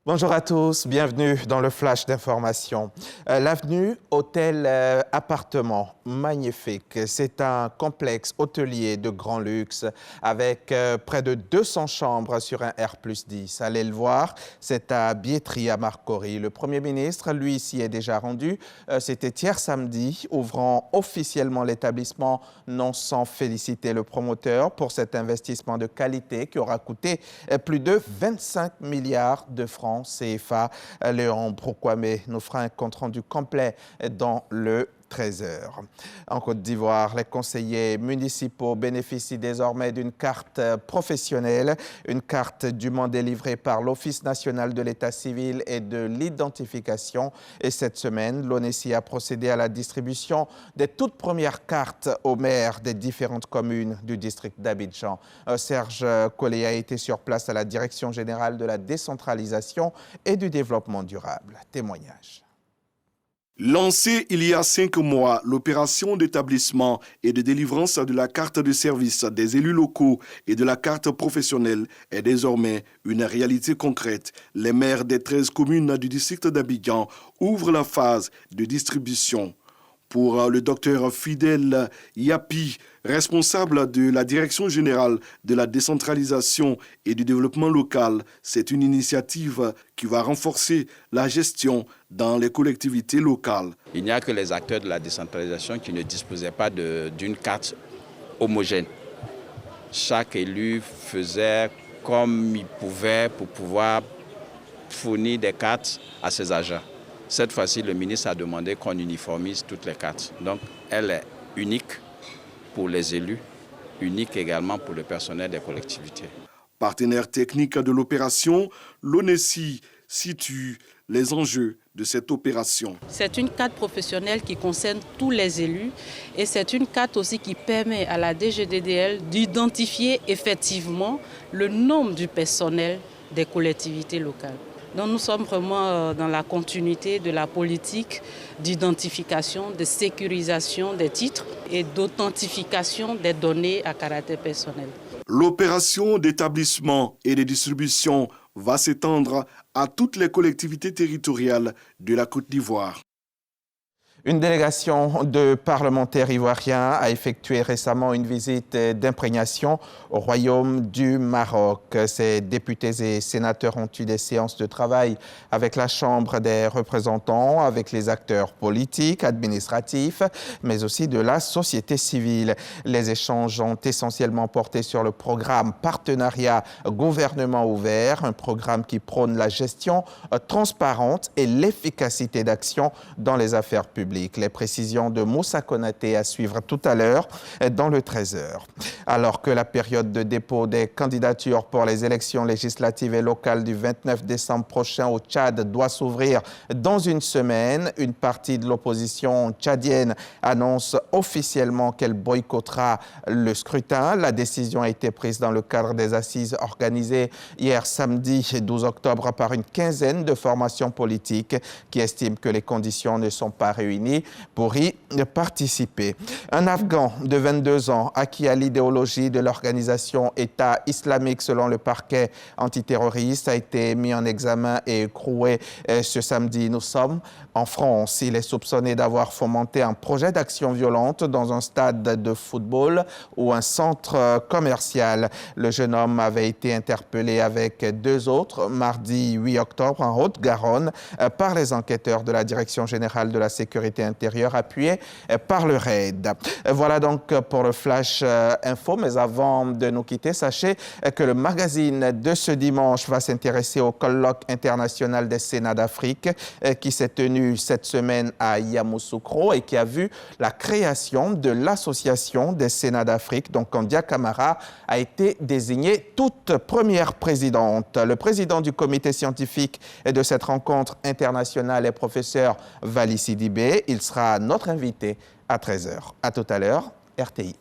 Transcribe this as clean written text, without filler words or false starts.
Bonjour à tous, bienvenue dans le flash d'information. L'avenue Hôtel Appartement, magnifique. C'est un complexe hôtelier de grand luxe avec près de 200 chambres sur un R+10. Allez le voir, c'est à Biétry à Marcory. Le Premier ministre, lui, s'y est déjà rendu. C'était hier samedi, ouvrant officiellement l'établissement, non sans féliciter le promoteur pour cet investissement de qualité qui aura coûté plus de 25 milliards de francs CFA. Léon Broukwame nous fera un compte-rendu complet dans le 13h. En Côte d'Ivoire, les conseillers municipaux bénéficient désormais d'une carte professionnelle, une carte dûment délivrée par l'Office national de l'état civil et de l'identification. Et cette semaine, l'ONESI a procédé à la distribution des toutes premières cartes aux maires des différentes communes du district d'Abidjan. Serge Collet a été sur place à la Direction générale de la décentralisation et du développement durable. Témoignage. Lancée il y a 5 mois, l'opération d'établissement et de délivrance de la carte de service des élus locaux et de la carte professionnelle est désormais une réalité concrète. Les maires des 13 communes du district d'Abidjan ouvrent la phase de distribution. Pour le docteur Fidel Yapi, responsable de la Direction générale de la décentralisation et du développement local, c'est une initiative qui va renforcer la gestion dans les collectivités locales. Il n'y a que les acteurs de la décentralisation qui ne disposaient pas d'une carte homogène. Chaque élu faisait comme il pouvait pour pouvoir fournir des cartes à ses agents. Cette fois-ci, le ministre a demandé qu'on uniformise toutes les cartes. Donc, elle est unique pour les élus, unique également pour le personnel des collectivités. Partenaire technique de l'opération, l'ONESI situe les enjeux de cette opération. C'est une carte professionnelle qui concerne tous les élus et c'est une carte aussi qui permet à la DGDDL d'identifier effectivement le nombre du personnel des collectivités locales. Donc nous sommes vraiment dans la continuité de la politique d'identification, de sécurisation des titres et d'authentification des données à caractère personnel. L'opération d'établissement et de distribution va s'étendre à toutes les collectivités territoriales de la Côte d'Ivoire. Une délégation de parlementaires ivoiriens a effectué récemment une visite d'imprégnation au Royaume du Maroc. Ces députés et sénateurs ont eu des séances de travail avec la Chambre des représentants, avec les acteurs politiques, administratifs, mais aussi de la société civile. Les échanges ont essentiellement porté sur le programme Partenariat Gouvernement Ouvert, un programme qui prône la gestion transparente et l'efficacité d'action dans les affaires publiques. Les précisions de Moussa Konaté à suivre tout à l'heure dans le 13h. Alors que la période de dépôt des candidatures pour les élections législatives et locales du 29 décembre prochain au Tchad doit s'ouvrir dans une semaine, une partie de l'opposition tchadienne annonce officiellement qu'elle boycottera le scrutin. La décision a été prise dans le cadre des assises organisées hier samedi 12 octobre par une quinzaine de formations politiques qui estiment que les conditions ne sont pas réunies pour y participer. Un Afghan de 22 ans acquis à l'idéologie de l'organisation État islamique selon le parquet antiterroriste a été mis en examen et écroué ce samedi. Nous sommes en France. Il est soupçonné d'avoir fomenté un projet d'action violente dans un stade de football ou un centre commercial. Le jeune homme avait été interpellé avec 2 autres mardi 8 octobre en Haute-Garonne par les enquêteurs de la Direction générale de la sécurité intérieure appuyée par le RAID. Voilà donc pour le Flash Info. Mais avant de nous quitter, sachez que le magazine de ce dimanche va s'intéresser au colloque international des Sénats d'Afrique qui s'est tenu cette semaine à Yamoussoukro et qui a vu la création de l'Association des Sénats d'Afrique. Donc, Kandia Camara a été désignée toute première présidente. Le président du comité scientifique de cette rencontre internationale est professeur Vali Sidibé. Il sera notre invité à 13h. À tout à l'heure, RTI.